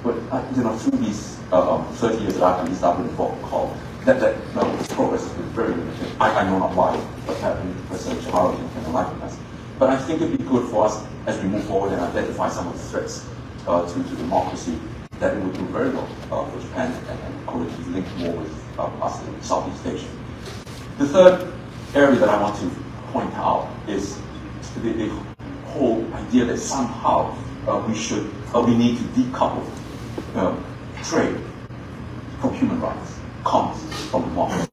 But through these 30 years that I've been involved, that progress has been very limited. I know not why, but President Chahari can enlighten us. But I think it'd be good for us as we move forward and identify some of the threats to democracy, that it would do very well for Japan and Korea to link more with us in Southeast Asia. The third area that I want to point out is the whole idea that somehow we need to decouple trade from human rights, commerce from democracy.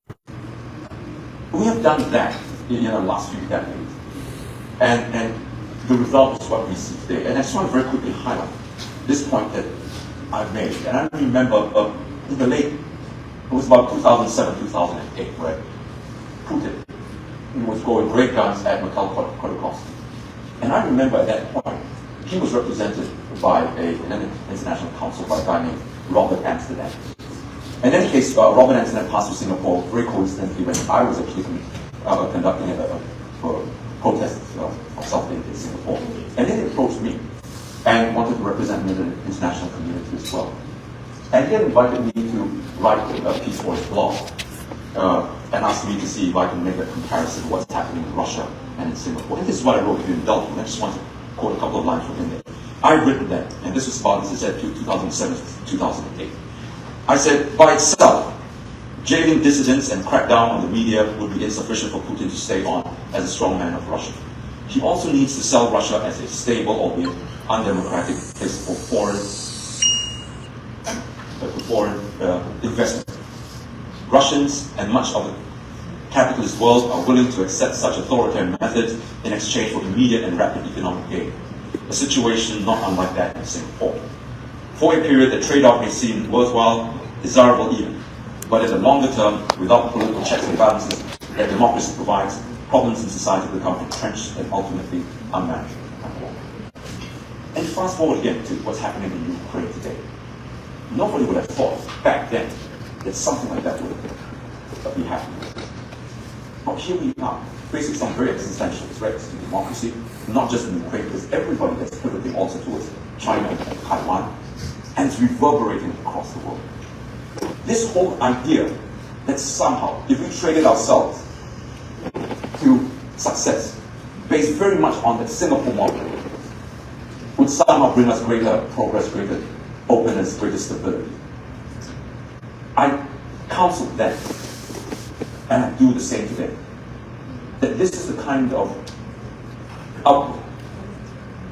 We have done that in the last few decades, and the result is what we see today. And I just want to very quickly highlight this point that I've made. And I remember in the late, it was about 2007, 2008, where Putin was going great guns at Mikhail Khodorkovsky. And I remember at that point, he was represented by an international council by a guy named Robert Amsterdam. In any case, Robert Amsterdam passed to Singapore very coincidentally when I was actually conducting a protest of something in Singapore. And then he approached me and wanted to represent me in the international community as well. And he invited me to write a piece for his blog and asked me to see if I can make a comparison of what's happening in Russia and in Singapore. And this is what I wrote, if you indulge me. I just want to quote a couple of lines from there. I've written that, and this was about, as I said, 2007, 2008. I said, by itself, jailing dissidents and crackdown on the media would be insufficient for Putin to stay on as a strong man of Russia. He also needs to sell Russia as a stable, albeit undemocratic place for foreign investment. Russians and much of the capitalist world are willing to accept such authoritarian methods in exchange for immediate and rapid economic gain. A situation not unlike that in Singapore. For a period, the trade-off may seem worthwhile, desirable even, but in the longer term, without political checks and balances that democracy provides, problems in society become entrenched and ultimately unmanageable. And fast forward again to what's happening in Ukraine today. Nobody would have thought back then that something like that would be happening. But here we are, facing some very existential threats to democracy, not just in Ukraine, because everybody that's pivoting also towards China and Taiwan, and it's reverberating across the world. This whole idea that somehow, if we traded ourselves to success, based very much on the Singapore model, would somehow bring us greater progress, greater openness, greater stability. I counseled then, and I do the same today, that this is the kind of outlook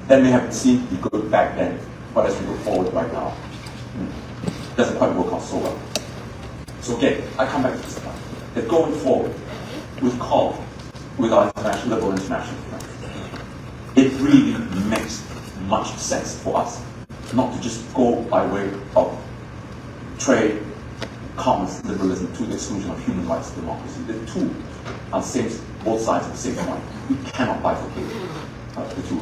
that may have seemed to be good back then, but as we go forward right now, it doesn't quite work out so well. So again, I come back to this point, that going forward, with COL, with our liberal international friends, it really makes much sense for us not to just go by way of trade, commerce, liberalism to the exclusion of human rights and democracy. The two are both sides of the same coin. We cannot bifurcate the two.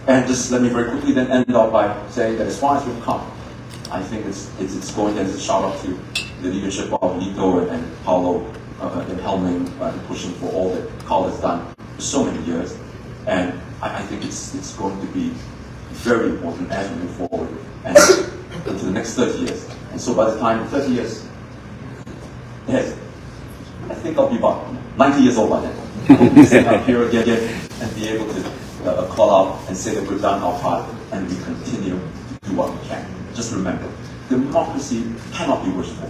And just let me very quickly then end up by saying that as far as we've come, I think it's going, and it's a shout out to the leadership of Lito and Paulo in helming and pushing for all that COL has done for so many years. And I think it's going to be very important as we move forward and into the next 30 years. And so by the time 30 years, yes, I think I'll be about 90 years old by then. We'll sit up here again and be able to call out and say that we've done our part and we continue to do what we can. Just remember, democracy cannot be wished for.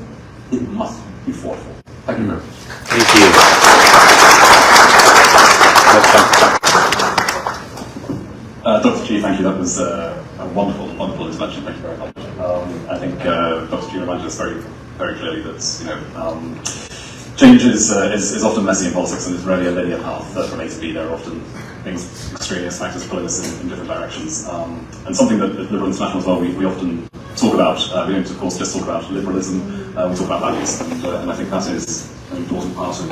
It must be fought for. Thank you very much. Thank you. Dr. Chi, thank you. That was a wonderful, wonderful introduction. Thank you very much. I think Dr. Chi reminded us very, very clearly that change is often messy in politics, and it's rarely a linear path from A to B. There are often things, extraneous factors pulling us in different directions. And something that at Liberal International as well, we often talk about. We don't, of course, just talk about liberalism. We talk about values, and I think that is an important part of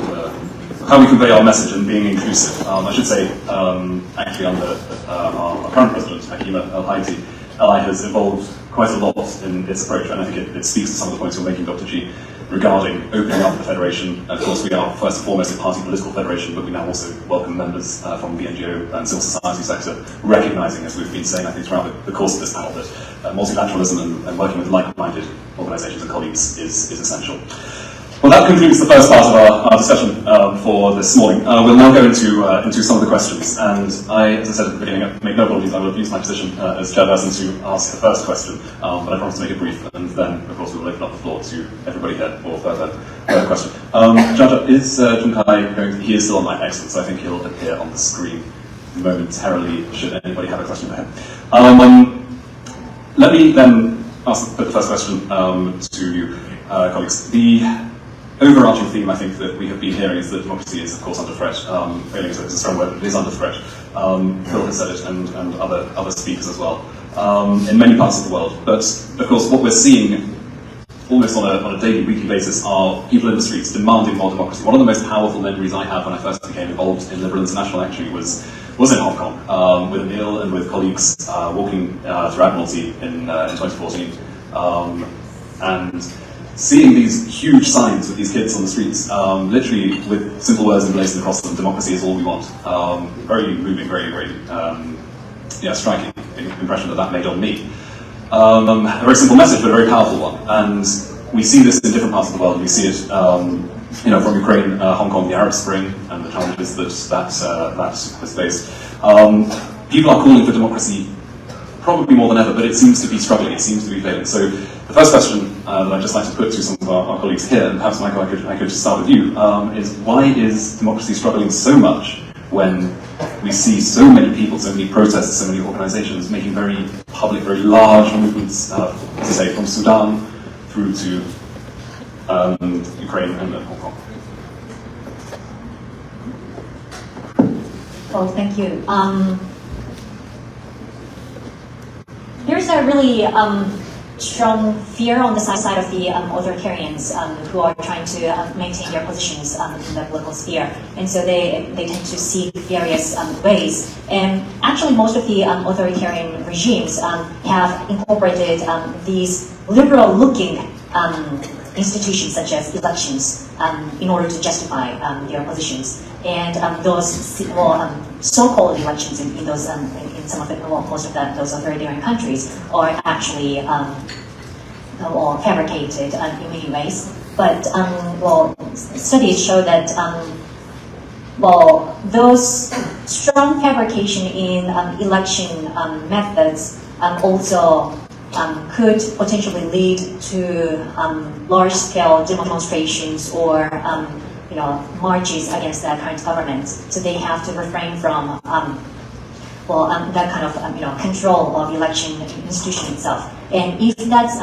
how we convey our message and being inclusive. I should say, actually, under our current president, Hakima El-Haiti, LI has evolved quite a lot in its approach, and I think it speaks to some of the points you're making, Dr. G. regarding opening up the federation. Of course, we are first and foremost a party political federation, but we now also welcome members from the NGO and civil society sector, recognising, as we've been saying, I think, throughout the course of this panel, that multilateralism and working with like-minded organisations and colleagues is essential. Well, that concludes the first part of our discussion for this morning. We'll now go into some of the questions. And I, as I said at the beginning, make no apologies, I will abuse my position as chairperson to ask the first question, but I promise to make it brief, and then, of course, we will open up the floor to everybody here for further question. Jaja, is Jun Kai going to, he is still online, excellent, so I think he'll appear on the screen momentarily, should anybody have a question for him. Let me then put the first question to you, colleagues. The overarching theme, I think, that we have been hearing is that democracy is, of course, under threat. Failing is a strong word, but it is under threat. Phil has said it, and other speakers as well, in many parts of the world. But, of course, what we're seeing almost on a daily, weekly basis are people in the streets demanding more democracy. One of the most powerful memories I have when I first became involved in Liberal International, actually, was in Hong Kong, with Emil and with colleagues walking through Admiralty in 2014. And seeing these huge signs with these kids on the streets, literally with simple words emblazoned across them, democracy is all we want. Very moving, very, very striking impression that made on me. A very simple message, but a very powerful one. And we see this in different parts of the world. We see it from Ukraine, Hong Kong, the Arab Spring, and the challenges that has faced. People are calling for democracy probably more than ever, but it seems to be struggling, it seems to be failing. So the first question that I'd just like to put to some of our colleagues here, and perhaps Michael, I could start with you, is why is democracy struggling so much when we see so many people, so many protests, so many organizations making very public, very large movements, as I say, from Sudan through to Ukraine and Hong Kong? Well, thank you. There's a really strong fear on the side of the authoritarians who are trying to maintain their positions in the political sphere, and so they tend to seek various ways. And actually, most of the authoritarian regimes have incorporated these liberal-looking institutions, such as elections, in order to justify their positions. And those so-called elections in those in some of the most of those authoritarian countries are actually fabricated in many ways. But studies show that those strong fabrication in election methods also could potentially lead to large-scale demonstrations or marches against the current government. So they have to refrain from that kind of control of election institution itself. And if that's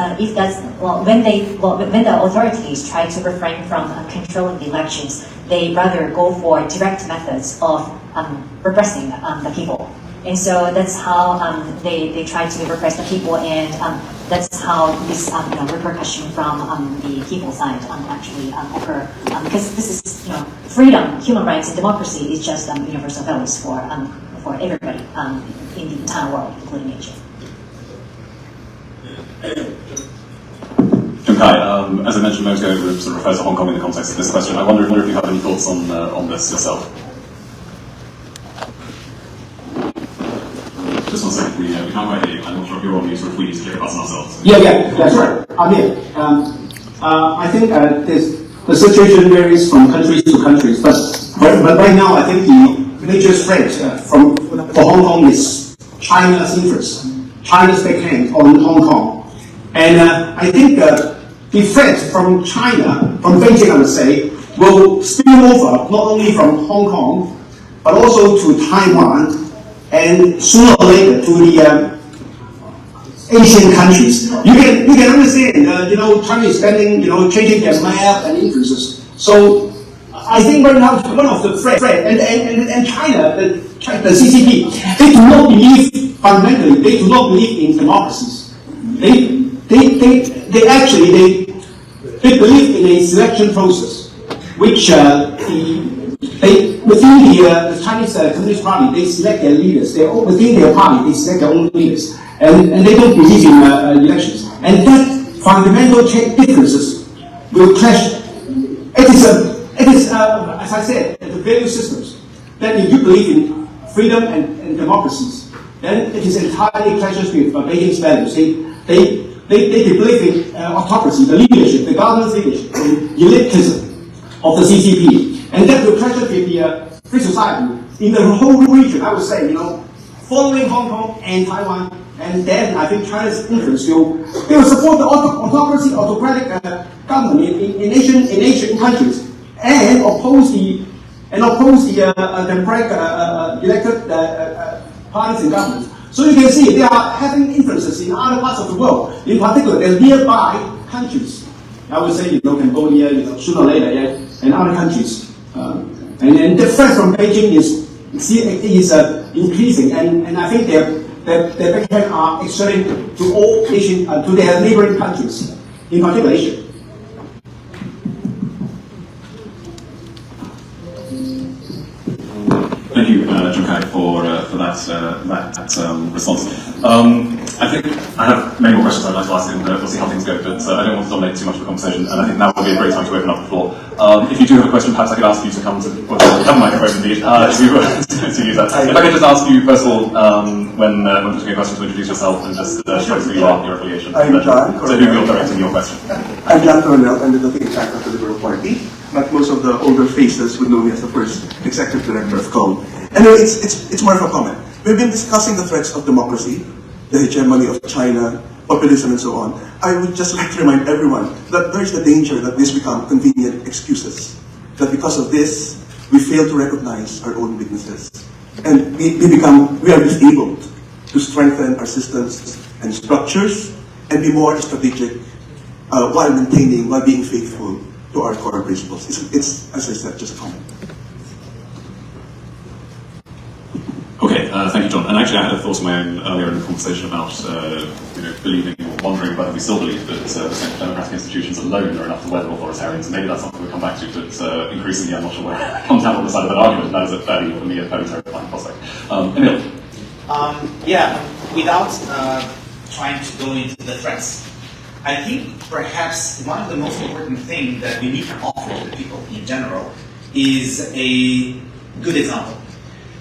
when the authorities try to refrain from controlling the elections, they rather go for direct methods of repressing the people. And so that's how they try to repress the people, and that's how this repercussion from the people side actually occur. Because this is freedom, human rights, and democracy is just universal values for everybody in the entire world, including Asia. Jun Kai, as I mentioned a moment ago, we sort of refer to Hong Kong in the context of this question. I wonder if you have any thoughts on this yourself. Just one second, we can't quite hear you. I'm not sure if you're on mute or if we need to click a button ourselves. Yeah, that's right. I'm here. I think the situation varies from countries to countries, but right now I think the major threat for Hong Kong is China's interest, China's backhand on Hong Kong. And I think the threat from China, from Beijing I would say, will spill over not only from Hong Kong, but also to Taiwan, and sooner or later to the Asian countries. You can understand, China is spending, changing their map and influences. So I think right now one of the threats, and China, the CCP, they do not believe fundamentally. They do not believe in democracies. They actually believe in a selection process, which within the Chinese Communist Party, they select their leaders. Within their party, they select their own leaders, and they don't believe in elections. And that fundamental differences will clash. It is, as I said, the value systems that if you believe in freedom and democracies, then it is entirely clashes with Beijing's values. They believe in autocracy, the leadership, the government's leadership, the elitism of the CCP, and that will clash with the free society in the whole region. I would say, following Hong Kong and Taiwan, and then I think China's influence will support the autocracy, autocratic government in Asian countries, and oppose the democratic elected parties and governments. So you can see they are having influences in other parts of the world, in particular the nearby countries. I would say, Cambodia, sooner or later, and other countries. And the threat from Beijing is increasing, and I think their backhand are exerting to all Asian, to their neighboring countries, in particular Asia. Thank you, Jun Kai, for that response. I think I have many more questions I'd like to ask, and we'll see how things go, but I don't want to dominate too much of the conversation, and I think now would be a great time to open up the floor. If you do have a question, perhaps I could ask you to come to, well, have a microphone indeed, to use that. If I could just ask you, first of all, when putting a question, to introduce yourself and just show us who you are, your affiliation. I'm John. So who you're directing your question. I'm John Coronel, I'm the think tank of the Liberal Party. But most of the older faces would know me as the first executive director of COM. Anyway, it's more of a comment. We've been discussing the threats of democracy, the hegemony of China, populism, and so on. I would just like to remind everyone that there is the danger that this become convenient excuses. That because of this, we fail to recognize our own weaknesses. And we are disabled to strengthen our systems and structures and be more strategic while being faithful to our core principles. It's, as I said, just a comment. Okay, thank you, John. And actually, I had a thought of my own earlier in the conversation about believing or wondering whether we still believe that the central democratic institutions alone are enough to weather authoritarians. Maybe that's something we'll come back to, but increasingly, I'm not sure where it comes out on the side of that argument. That is a fairly terrifying prospect. Emil. Without trying to go into the threats, I think perhaps one of the most important things that we need to offer to the people in general is a good example.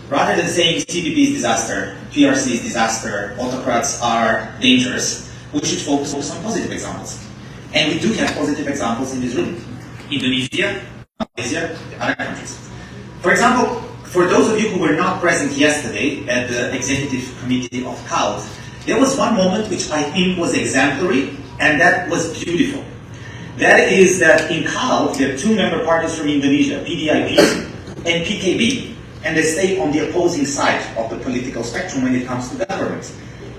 Rather than saying CPP is disaster, PRC is disaster, autocrats are dangerous, we should focus on positive examples. And we do have positive examples in this room. Indonesia, Malaysia, other countries. For example, for those of you who were not present yesterday at the executive committee of CALD, there was one moment which I think was exemplary, and that was beautiful. That is that in CALD, there are two member parties from Indonesia, PDIP and PKB, and they stay on the opposing side of the political spectrum when it comes to government.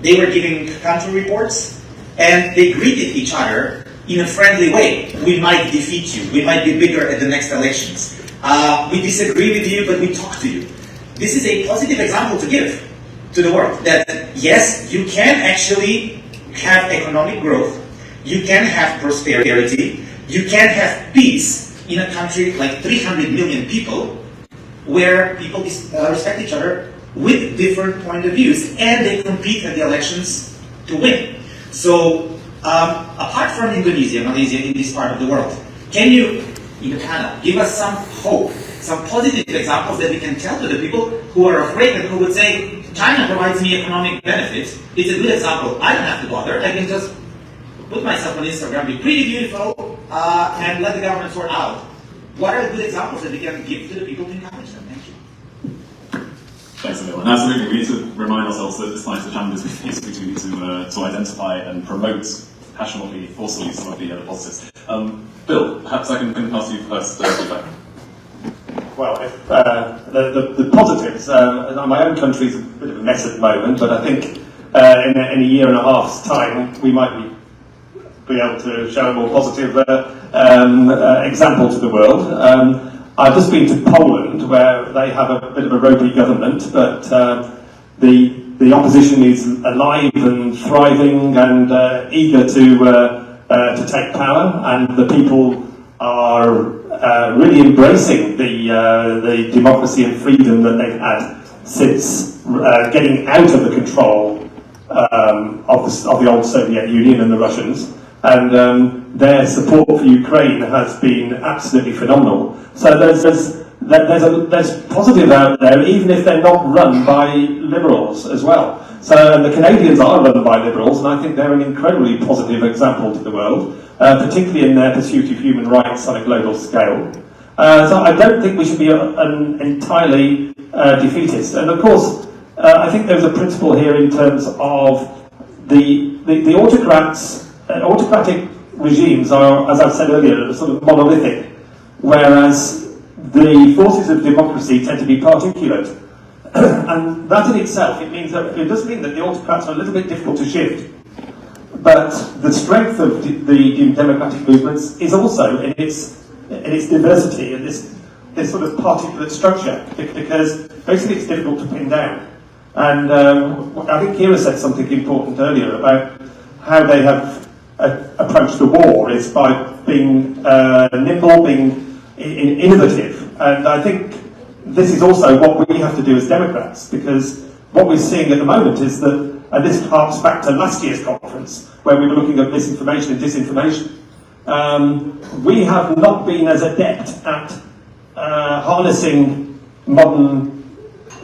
They were giving country reports, and they greeted each other in a friendly way. We might defeat you, we might be bigger at the next elections. We disagree with you, but we talk to you. This is a positive example to give to the world, that yes, you can actually have economic growth, you can have prosperity, you can have peace in a country like 300 million people, where people respect each other with different point of views, and they compete at the elections to win. So, apart from Indonesia, Malaysia, in this part of the world, can you, in Canada, give us some hope, some positive examples that we can tell to the people who are afraid and who would say, China provides me economic benefits, it's a good example, I don't have to bother, I can just put myself on Instagram, be pretty beautiful, and let the government sort out. What are good examples that we can give to the people to encourage them? Thank you. Thanks, Emil. And absolutely, we need to remind ourselves that despite the challenges we face, we do need to identify and promote passionately, forcefully some of the positives. Bill, perhaps I can pass you first feedback. Well, if, the positives, my own country's a bit of a mess at the moment, but I think in a year and a half's time, we might be able to show a more positive example to the world. I've just been to Poland, where they have a bit of a ropey government, but the opposition is alive and thriving and eager to take power, and the people are really embracing the democracy and freedom that they've had since getting out of the control of the old Soviet Union and the Russians. and their support for Ukraine has been absolutely phenomenal. So there's positive out there, even if they're not run by liberals as well. So the Canadians are run by liberals, and I think they're an incredibly positive example to the world, particularly in their pursuit of human rights on a global scale. So I don't think we should be entirely defeatist. And of course, I think there's a principle here in terms of the autocrats. Autocratic regimes are, as I've said earlier, sort of monolithic, whereas the forces of democracy tend to be particulate. And that in itself, it does mean that the autocrats are a little bit difficult to shift. But the strength of the democratic movements is also in its diversity and this sort of particulate structure, because basically it's difficult to pin down. And I think Kira said something important earlier about how they have approached the war is by being nimble, being innovative. And I think this is also what we have to do as Democrats, because what we're seeing at the moment is that, and this harks back to last year's conference, where we were looking at misinformation and disinformation. We have not been as adept at harnessing modern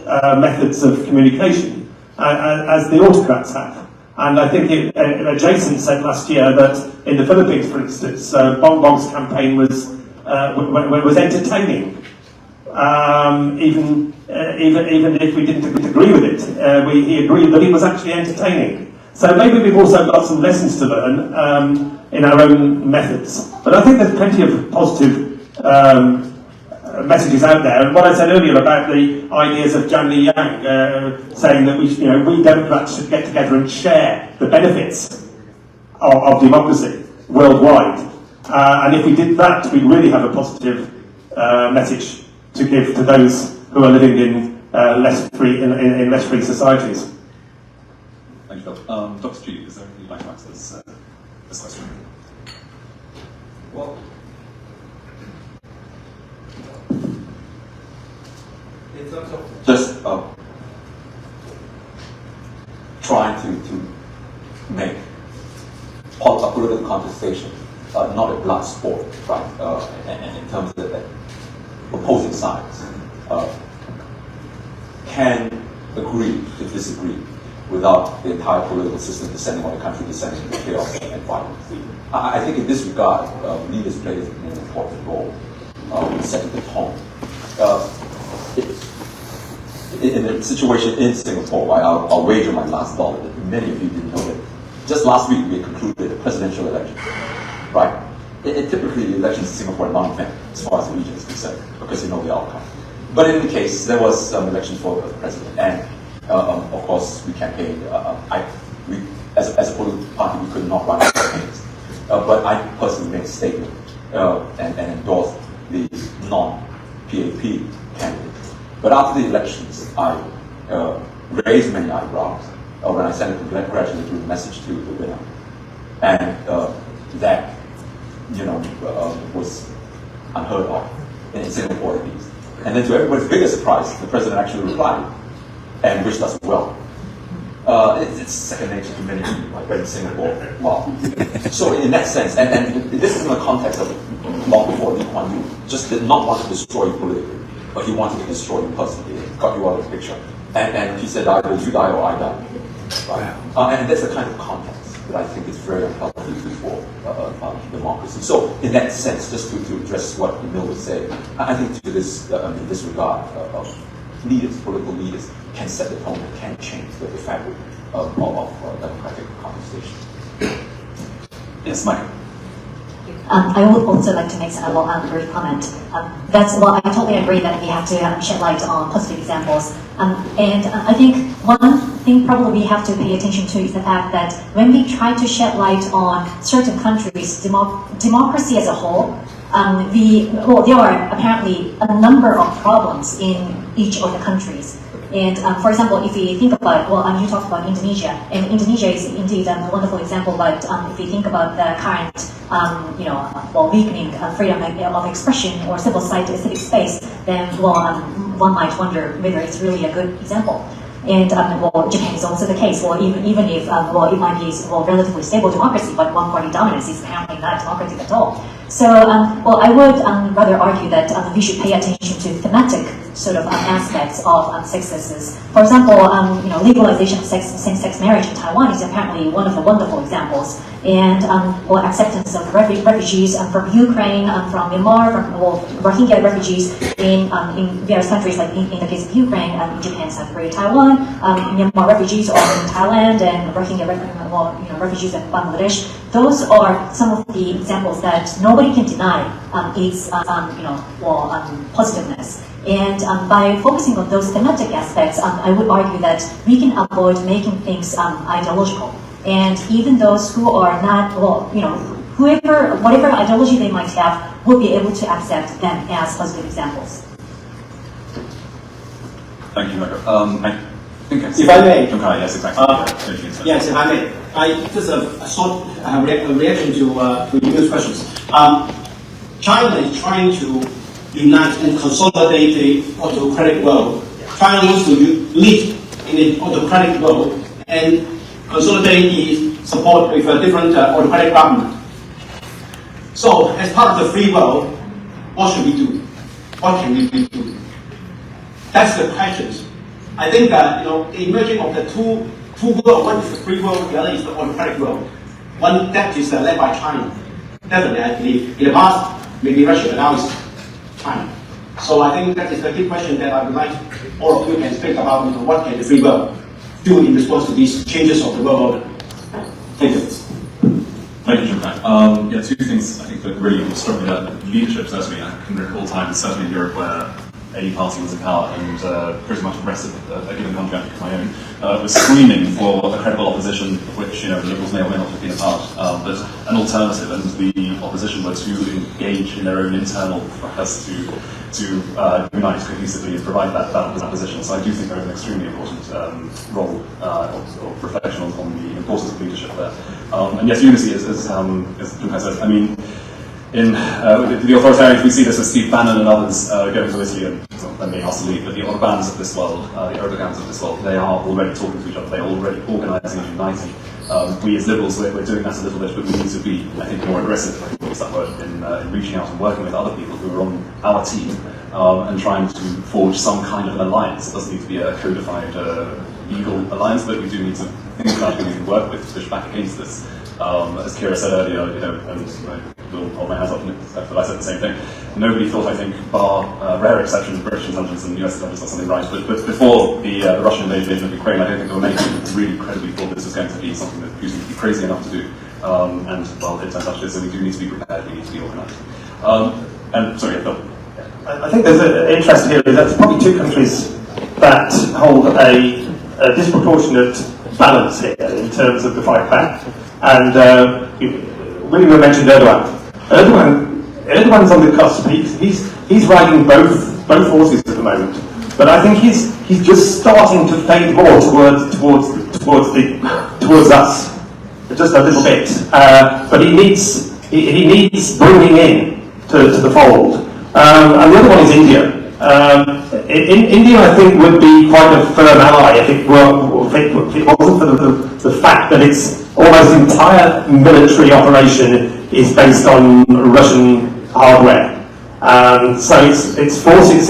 methods of communication as the autocrats have. And I think Jason said last year that in the Philippines, for instance, Bongbong's campaign was entertaining. Even if we didn't agree with it, he agreed that it was actually entertaining. So maybe we've also got some lessons to learn in our own methods. But I think there's plenty of positive messages out there. And what I said earlier about the ideas of Jan Li Yang saying that we Democrats should get together and share the benefits of democracy worldwide. And if we did that, we'd really have a positive message to give to those who are living in less free societies. Thank you, Phil. Dr. Street, is there anything you'd like to answer this question? Well, in terms of just trying to make a political contestation not a blood sport, right? And in terms of the opposing sides can agree to disagree without the entire political system descending on the country, descending into chaos and violence. I think in this regard, leaders play an important role in setting the tone. In the situation in Singapore, I'll wager my last dollar that many of you didn't know that just last week we concluded a presidential election, right? Typically, the elections in Singapore are non-event as far as the region is concerned, because you know the outcome. But in any case, there was some election for the president, and of course, we campaigned. As a political party, we could not run campaigns. But I personally made a statement and endorsed the non-PAP candidate. But after the elections, I raised many eyebrows when I sent a congratulatory message to the winner, and that was unheard of in Singapore at least. And then to everybody's biggest surprise, the president actually replied and wished us well. It's second nature to many people, like in Singapore. Wow. So in that sense, and this is in the context of long before Lee Kuan Yew just did not want to destroy you politically, but he wanted to destroy you personally. He got you out of the picture. And he said either you die or I die. Right? And that's the kind of context that I think is very unhealthy for democracy. So in that sense, just to address what Emil was saying, I think to this in this regard, leaders, political leaders, can set the tone and can change the fabric of democratic conversation. Yes, Mike. I would also like to make a brief comment. I totally agree that we have to shed light on positive examples. And I think one thing probably we have to pay attention to is the fact that when we try to shed light on certain countries' democracy as a whole, there are apparently a number of problems in each of the countries. And for example, if we think about, you talked about Indonesia, and Indonesia is indeed a wonderful example, but if we think about the current, weakening freedom of expression or civic space, then one might wonder whether it's really a good example. And well, Japan is also the case. Well, even if well, it might be well relatively stable democracy, but one-party dominance is apparently not democratic at all. So well, I would rather argue that we should pay attention to thematic sort of aspects of sexes. For example, legalization of same-sex marriage in Taiwan is apparently one of the wonderful examples. And well, acceptance of refugees from Ukraine, from Myanmar, from Rohingya refugees in various countries, like in the case of Ukraine, in Japan, South Korea, Taiwan, Myanmar refugees are in Thailand, and Rohingya refugees in Bangladesh. Those are some of the examples that nobody can deny its positiveness. And by focusing on those thematic aspects, I would argue that we can avoid making things ideological. And even those who are not, whatever ideology they might have, will be able to accept them as positive examples. Thank you, Michael. I think If I may. Okay, yes, exactly. Yes, if I may. Just a short reaction to Yu's questions. China is trying to unite and consolidate the autocratic world. China wants to lead in the autocratic world and consolidate the support with a different autocratic government. So, as part of the free world, what should we do? What can we do? That's the question. I think that the emerging of the two worlds, one is the free world, the other is the autocratic world. One that is led by China. Definitely, I believe. In the past, maybe Russia, but now it's China. So I think that is the key question that I would like all of you can think about. What can the free world do in response to these changes of the world order? Thank you. Thank you, Jim. Yeah, two things I think that really struck me. That leadership, certainly, I can recall times, certainly in Europe, where any party was in power, and pretty much the rest of a given country, I think my own, was screaming for a credible opposition, of which the Liberals may or may not have been a part, but an alternative, and the opposition were to engage in their own internal efforts to unite cohesively and provide that opposition. So I do think there is an extremely important role or reflection on the importance of leadership there. And yes, unity is as Jim said. I mean, in the authoritarians, we see this with Steve Bannon and others going to Italy, and then being asked to leave, but the Orbans of this world, the Erdogans of this world, they are already talking to each other, they're already organising and uniting. We as Liberals, we're doing that a little bit, but we need to be, I think, more aggressive, I think use that word, in reaching out and working with other people who are on our team and trying to forge some kind of an alliance. It doesn't need to be a codified legal alliance, but we do need to think about who we can work with to push back against this. As Kira said earlier, and I will hold my hands up, but I said the same thing. Nobody thought, I think, bar rare exceptions, British intelligence and US intelligence got something right, but before the Russian invasion of Ukraine, I don't think there were many people who really credibly thought this was going to be something that Putin would be crazy enough to do. And, well, it turns out it is, so we do need to be prepared, we need to be organised. And, sorry, Phil. I think there's an interest here is that there's probably two countries that hold a disproportionate balance here in terms of the fight back. And William mentioned Erdogan. Erdogan's on the cusp. He's riding both forces at the moment. But I think he's just starting to fade more towards us, just a little bit. But he needs bringing in to the fold. And the other one is India. India, I think, would be quite a firm ally if it wasn't for the fact that its almost entire military operation is based on Russian hardware. So its forces,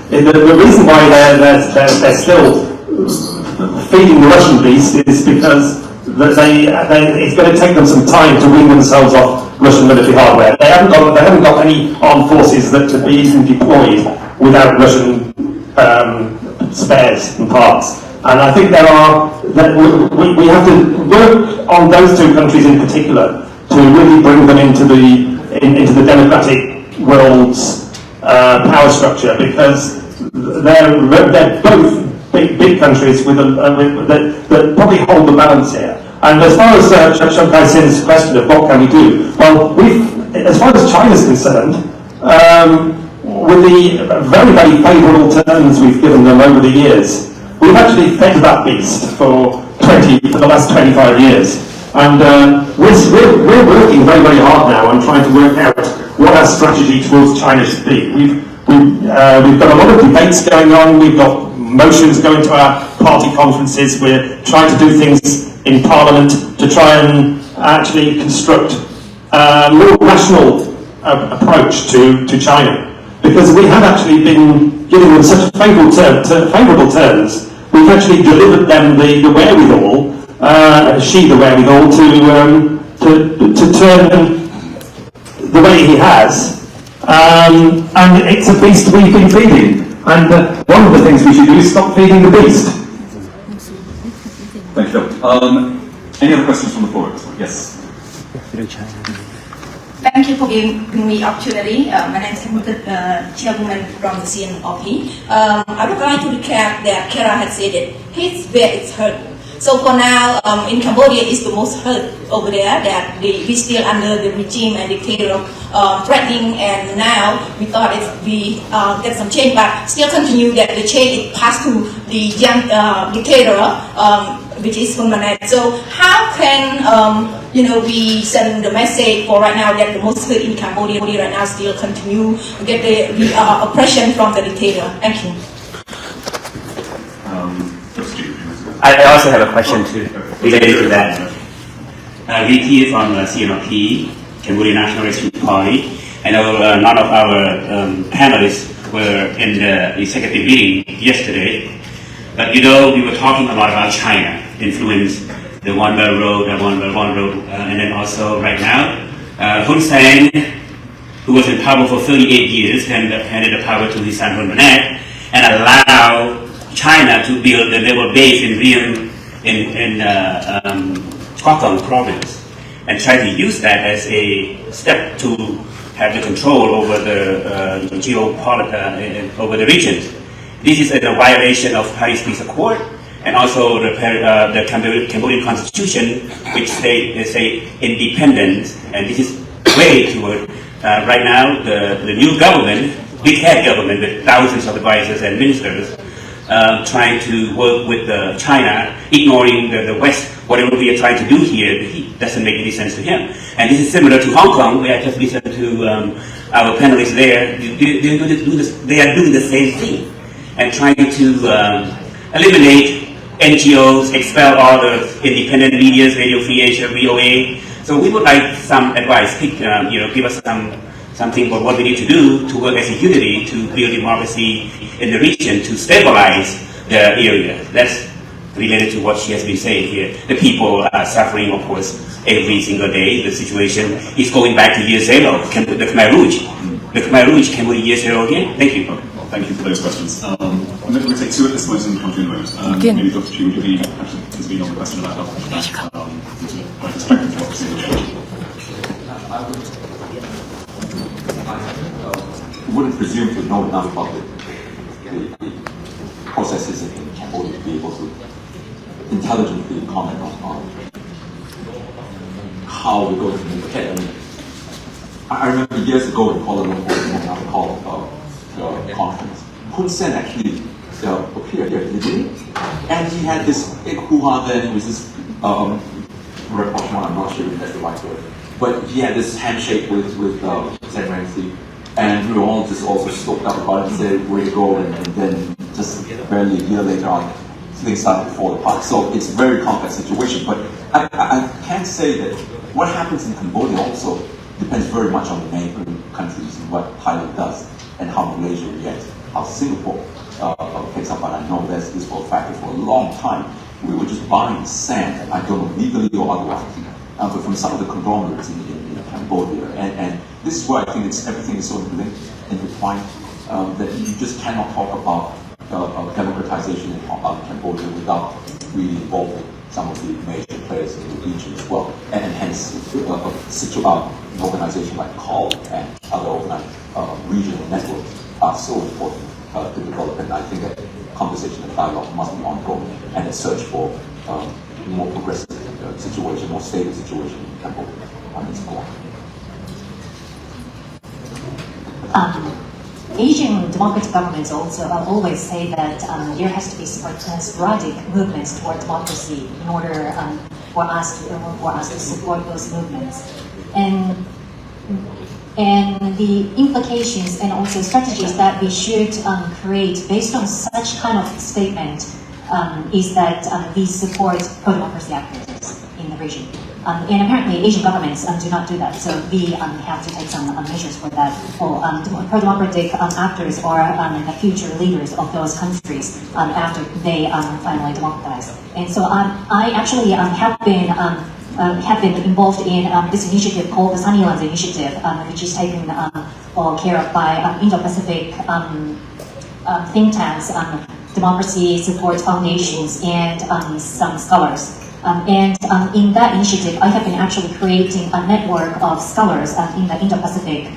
the reason why they're still feeding the Russian beast is because it's going to take them some time to wean themselves off Russian military hardware. They haven't got any armed forces that could be easily deployed without Russian spares and parts. And I think we have to work on those two countries in particular to really bring them into the democratic world's power structure, because they're both big countries that probably hold the balance here. And as far as Shunkai Sin's question of what can we do, well, as far as China's concerned, with the very, very favourable terms we've given them over the years, we've actually fed that beast for the last 25 years. And we're working very, very hard now on trying to work out what our strategy towards China should be. We've got a lot of debates going on, we've got motions going to our party conferences. We're trying to do things in Parliament to try and actually construct a more rational approach to China. Because we have actually been giving them such favourable terms, we've actually delivered them the wherewithal, the wherewithal to turn the way he has, and it's a beast we've been feeding. And one of the things we should do is stop feeding the beast. Thank you. Any other questions from the floor? Yes. Thank you for giving me opportunity. My name is Chairwoman from the CNOP. I would like to recap that Kara had said it. His where it's hurt. So for now, in Cambodia is the most hurt over there, that we still under the regime and dictator threatening, and now we thought we get some change, but still continue that the change is passed to the young dictator, which is permanent. So how can we send the message for right now that the most hurt in Cambodia right now still continue to get the oppression from the dictator? Thank you. I also have a question related to that. VP from CNOP, Cambodian National Rescue Party. I know none of our panelists were in the executive meeting yesterday, but we were talking a lot about China influence, the One Belt Road, and then also right now, Hun Sen, who was in power for 38 years, handed the power to his son Hun Manet, and allowed China to build a naval base in Prahok province, and try to use that as a step to have the control over the geopolitics over the region. This is a violation of Paris Peace Accord, and also the Cambodian Constitution, which say independence, and this is way toward right now the new government, big head government with thousands of advisors and ministers, trying to work with China, ignoring the West. Whatever we are trying to do here, it doesn't make any sense to him. And this is similar to Hong Kong, where I just listened to our panelists there. They are doing the same thing and trying to eliminate NGOs, expel all the independent media, Radio Free Asia, VOA. So we would like some advice. Give us something about what we need to do to work as a unity to build democracy in the region, to stabilize the area. That's related to what she has been saying here. The people are suffering, of course, every single day. The situation is going back to year zero, the Khmer Rouge. The Khmer Rouge came with year zero again. Thank you. Well, thank you for those questions. We'll take two at this point and come to in a moment. Maybe Dr. Chu, would you actually speak on the question about health to strengthen democracy in the region? I wouldn't presume to know enough about the processes in Cambodia to be able to intelligently comment on how we're going to move ahead. I remember years ago in Kuala Lumpur, I called conference, Hun Sen actually appeared here, didn't he? And he had this big hoo-ha then, it was this rapprochement, I'm not sure if that's the right word, but he had this handshake with Sen Rangsi, and we were all just also stoked up about it and said, where you go, and then just barely a year later on, things started to fall apart. So it's a very complex situation, but I can say that what happens in Cambodia also depends very much on the neighboring countries and what Thailand does, and how Malaysia reacts, how Singapore picks up. And I know this for a factor for a long time. We were just buying sand, I don't know, legally or otherwise, but from some of the conglomerates in Cambodia. And this is why I think everything is so linked and intertwined that you just cannot talk about democratization in Cambodia without really involving some of the major players in the region as well. And hence, an organization like CALL and other regional networks are so important to develop. And I think that conversation and dialogue must be ongoing, and a search for more progressive situation, more stable situation in Cambodia on its own. Asian democratic governments also always say that there has to be sporadic movements toward democracy in order for us to support those movements. And the implications and also strategies that we should create based on such kind of statement is that we support pro-democracy activities in the region. And apparently Asian governments do not do that, so we have to take some measures for that. For pro-democratic actors are the future leaders of those countries after they finally democratize. And so I actually have been involved in this initiative called the Sunny Lands Initiative, which is taken care of by Indo-Pacific think tanks, democracy support foundations, and some scholars. And in that initiative, I have been actually creating a network of scholars in the Indo-Pacific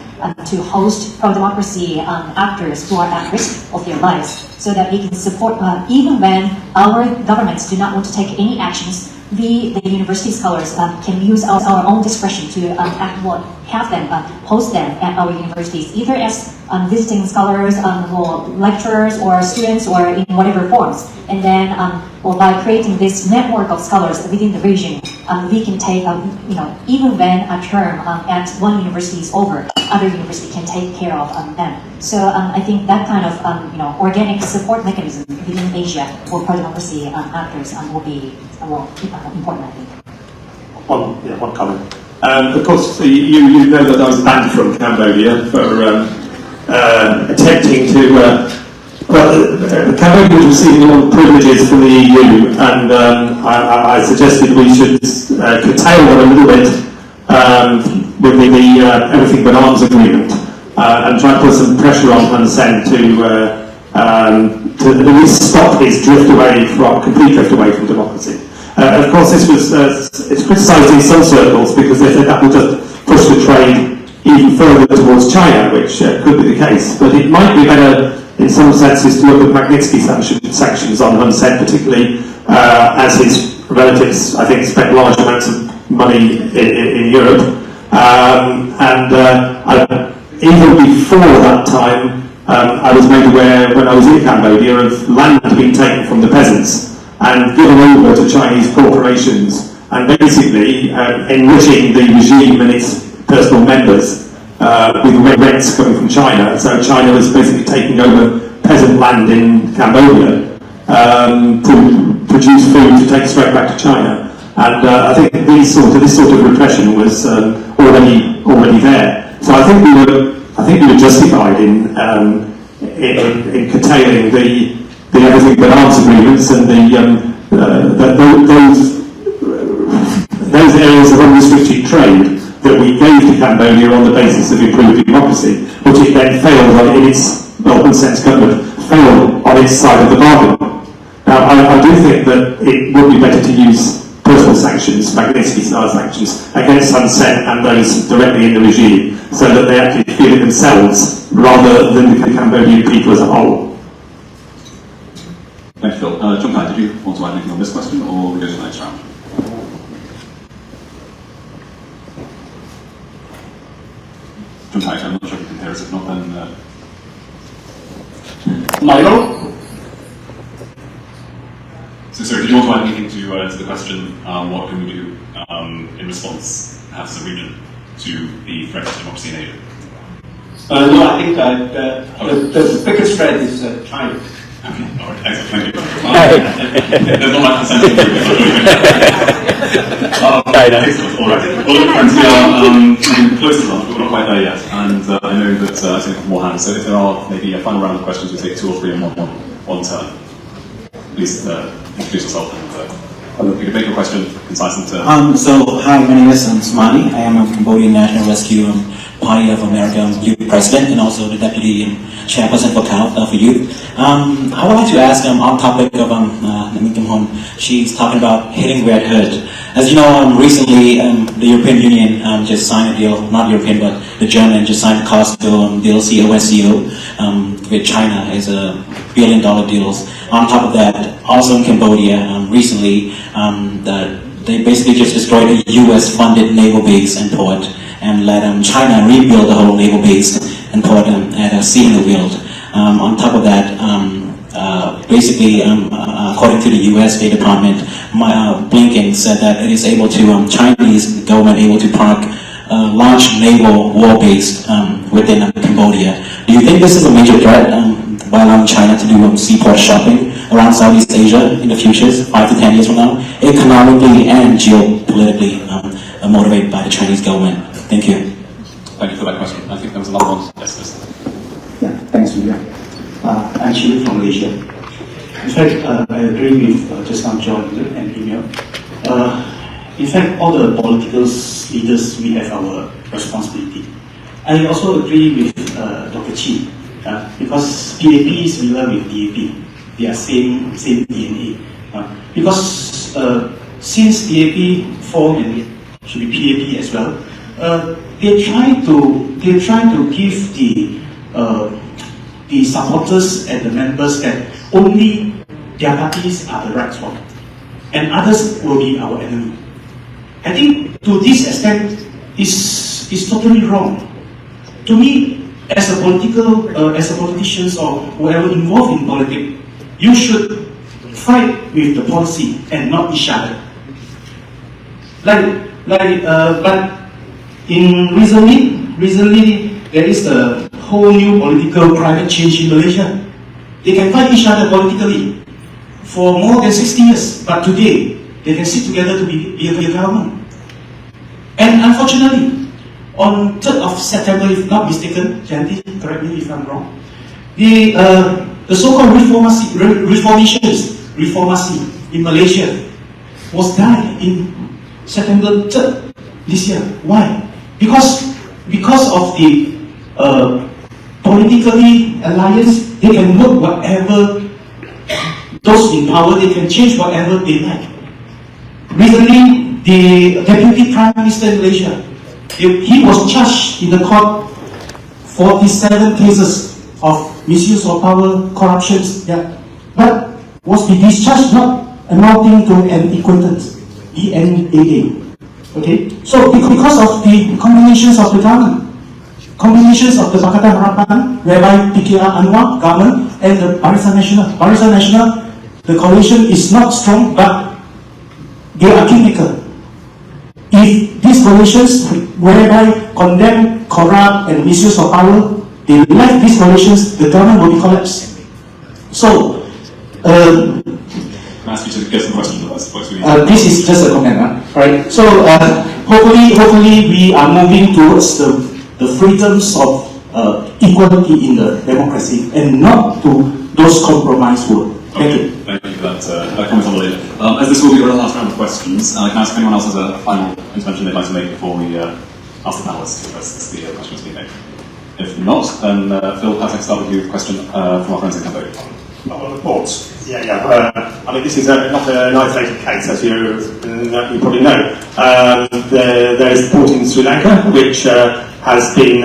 to host pro-democracy actors who are at risk of their lives, so that we can support, even when our governments do not want to take any actions, we, the university scholars, can use our own discretion to have them host them at our universities, either as visiting scholars or lecturers or students or in whatever forms. And then, by creating this network of scholars within the region, we can take, even when a term at one university is over, other university can take care of them. So I think that kind of organic support mechanism within Asia for pro-democracy actors will be important, I think. One comment. Of course, you know that I was banned from Cambodia for attempting to. Cambodia was receiving a lot of privileges from the EU, and I suggested we should curtail them a little bit with the Everything But Arms agreement, and try to put some pressure on Hun Sen to at least stop his complete drift away from democracy. Of course, this was it's criticised in some circles because they said that will just push the trade even further towards China, which could be the case. But it might be better, in some senses, to look at Magnitsky sanctions on Hun Sen, particularly as his relatives, I think, spent large amounts of money in Europe. Even before that time, I was made aware, when I was in Cambodia, of land being taken from the peasants and given over to Chinese corporations, and basically enriching the regime and its personal members with rents coming from China. So China was basically taking over peasant land in Cambodia to produce food to take straight back to China. And I think this sort of repression was already there. So I think we were justified in curtailing the Everything But Arms agreements and those areas of unrestricted trade that we gave to Cambodia on the basis of improved democracy, which it then failed on in its, Hun Sen's government failed on its side of the bargain. Now, I do think that it would be better to use personal sanctions, Magnitsky-style sanctions, against Hun Sen and those directly in the regime, so that they actually feel it themselves, rather than the Cambodian people as a whole. Thank you, Phil. Chung-Kai, did you want to add anything on this question, or we go to the next round? Chung-Kai, I'm not sure if you can hear us. If not, then... Milo? So, sorry, did you want to add anything to the question, what can we do in response, perhaps as a region, to the threat to democracy in Asia? No, I think the biggest threat is China. Okay, all right, excellent, thank you. There's not much consensus. Excellent, all right. Well, look, friends, we are close to lunch, but we're not quite there yet. And I know that I see a couple more hands, so if there are maybe a final round of questions, we take 2 or 3 in one turn. Please introduce yourself and you can make your question concise and Hi, my name is Sumani. I am a Cambodian National Rescue Party of America Youth President and also the Deputy Chairperson for Youth. I would like to ask on topic of Nami Kim Hon. She's talking about hitting where it hurt. As you know, recently the European Union just signed a deal, not European but the German just signed a COSCO deal, COSCO, with China as a $1 billion deals. On top of that, also in Cambodia, recently, they basically just destroyed a US-funded naval base and port and let China rebuild the whole naval base and port at Sea in the Wild. On top of that, basically, according to the US State Department, Blinken said that it is able to, Chinese government able to park large naval war base within Cambodia. Do you think this is a major threat by allowing China to do seaport shopping around Southeast Asia in the future, 5 to 10 years from now, economically and geopolitically motivated by the Chinese government? Thank you. Thank you for that question. I think there was another one. Yes, please. Yeah, thanks, William. I'm Chile from Malaysia. In fact, I agree with just now John and Emil. In fact, all the political leaders, we have our responsibility. I also agree with Dr. Chi, because PAP is similar with DAP. They are same DNA. Because since DAP formed and should be PAP as well, they try to give the supporters and the members that only their parties are the right one, and others will be our enemy. I think to this extent is totally wrong. To me, as a politicians or whoever involved in politics, you should fight with the policy and not each other. But in recently there is a whole new political climate change in Malaysia. They can fight each other politically for more than 60 years, but today they can sit together to be a government. And unfortunately, on 3rd of September, if not mistaken, Jandy, correct me if I'm wrong, the so-called reformation in Malaysia was done in September 3rd this year. Why? Because of the politically alliance, they can work whatever, those in power, they can change whatever they like. Recently, the Deputy Prime Minister in Malaysia, he was charged in the court 47 cases of misuse of power, corruptions, but was discharged not amounting to an acquaintance, ENAA. Okay, so because of the combinations of the government, combinations of the Pakatan Harapan, whereby PKR Anwar government and the Barisan Nasional, the coalition is not strong, but they are kingmaker. If these coalitions whereby condemn, corrupt and misuse of power, they like these coalitions, the government will be collapsed. So, Can I ask you to get some questions of us? this is just a comment, right? So hopefully we are moving towards the freedoms of equality in the democracy and not to those compromised words. Thank you. Thank you for that comment on the later. As this will be our last round of questions, can I ask if anyone else has a final intervention they'd like to make before we ask the panelists to address the questions being made? If not, then Phil, perhaps I can start with you with a question from our friends in Cambodia. On reports. Yeah. I mean, this is not an isolated case, as you probably know. There is a port in Sri Lanka, which has been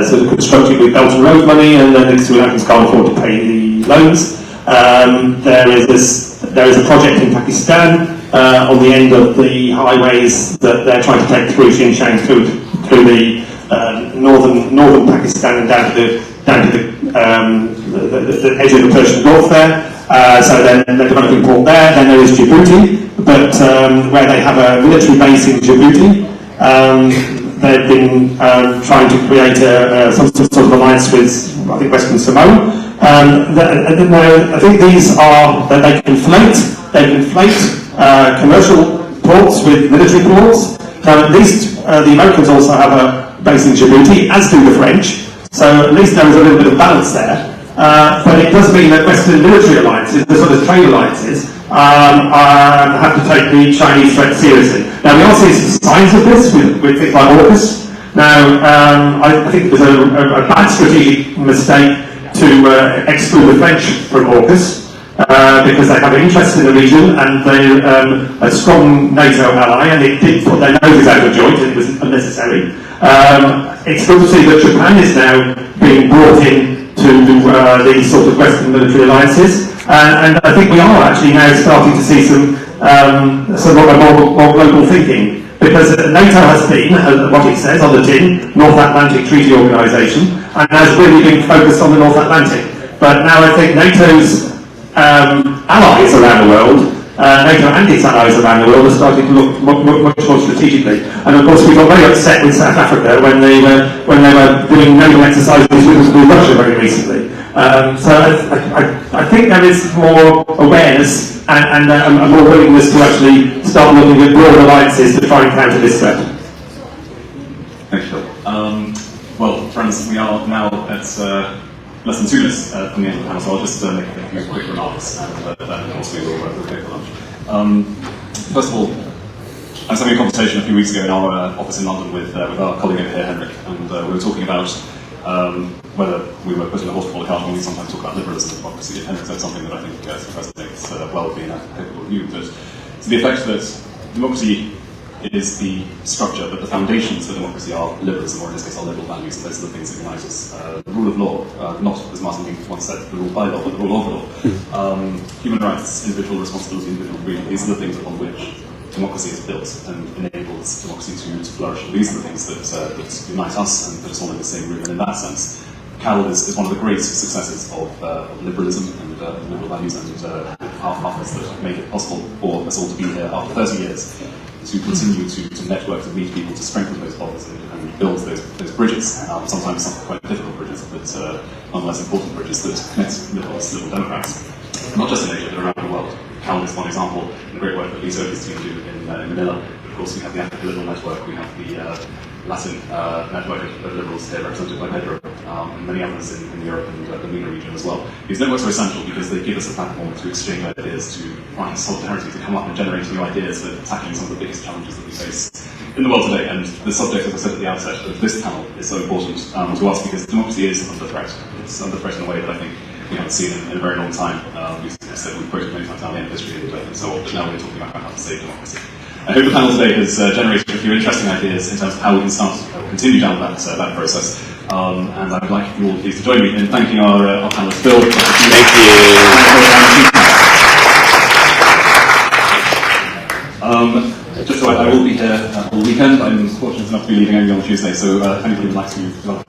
sort of constructed with Belt and Road money, and then the Sri Lankans can't afford to pay the loans. There is a project in Pakistan on the end of the highways that they're trying to take through Xinjiang through the northern Pakistan and down to the edge of the Persian Gulf there. So then they're developing port there. Then there is Djibouti, but where they have a military base in Djibouti, they've been trying to create some sort of alliance with, I think, Western Samoa. I think these are that they conflate commercial ports with military ports. Now, at least the Americans also have a base in Djibouti, as do the French. So at least there is a little bit of balance there. But it does mean that Western military alliances, the sort of trade alliances, have to take the Chinese threat seriously. Now, we are seeing some signs of this with things like AUKUS. Now, I think it was a bad strategic mistake to exclude the French from AUKUS because they have an interest in the region and they're a strong NATO ally, and it did put their noses out of joint, and it was unnecessary. It's good to see that Japan is now being brought in to these sort of Western military alliances, and I think we are actually now starting to see some more global thinking, because NATO has been, what it says on the tin, North Atlantic Treaty Organisation, and has really been focused on the North Atlantic. But now I think NATO's allies around the world, NATO and its allies around the world, are starting to look much more strategically. And of course, we got very upset with South Africa when they were doing naval exercises with Russia very recently. So I think there is more awareness and a more willingness to actually start looking at broad alliances to try and counter this threat. Thank you, Phil. Well, friends, we are now at less than 2 minutes from the end of the panel, so I'll just make a few quick remarks, and then of course we will go for lunch. First of all, I was having a conversation a few weeks ago in our office in London with our colleague over here, Henrik, and we were talking about whether we were put in a waterfall account when we sometimes talk about liberalism and democracy. And Henrik said something that I think resonates well with me, and I hope it will you, but to the effect that democracy is the structure, but the foundations for democracy are liberalism, or in this case, are liberal values, and those are the things that unite us. The rule of law, not as Martin Luther once said, the rule by law, but the rule of law. Human rights, individual responsibility, individual freedom, these are the things upon which democracy is built and enables democracy to flourish. And these are the things that unite us and put us all in the same room. And in that sense, CAL is one of the great successes of liberalism and liberal values, and our partners that make it possible for us all to be here after 30 years to continue to network, to meet people, to strengthen those bonds and build those bridges, sometimes some quite difficult bridges, but nonetheless important bridges that connect liberal Democrats, not just in Asia, but around the world. CAL is one example, the great work that Lisa and his team do in Manila. Of course, we have the African Liberal Network, we have the Latin network of liberals here represented by Pedro, and many others in Europe and the MENA region as well. These networks are essential because they give us a platform to exchange ideas, to find solidarity, to come up and generate new ideas for tackling some of the biggest challenges that we face in the world today. And the subject, as I said at the outset, of this panel is so important to us because democracy is under threat. It's under threat in a way that I think we haven't seen in a very long time. We've quoted many times down the end of history and so on, but now we're talking about how to save democracy. I hope the panel today has generated a few interesting ideas in terms of how we can start to continue down that process. And I would like you all please to join me in thanking our panelists. Phil. Thank Just so I will be here all weekend. I'm fortunate enough to be leaving only on Tuesday, so if anybody would like to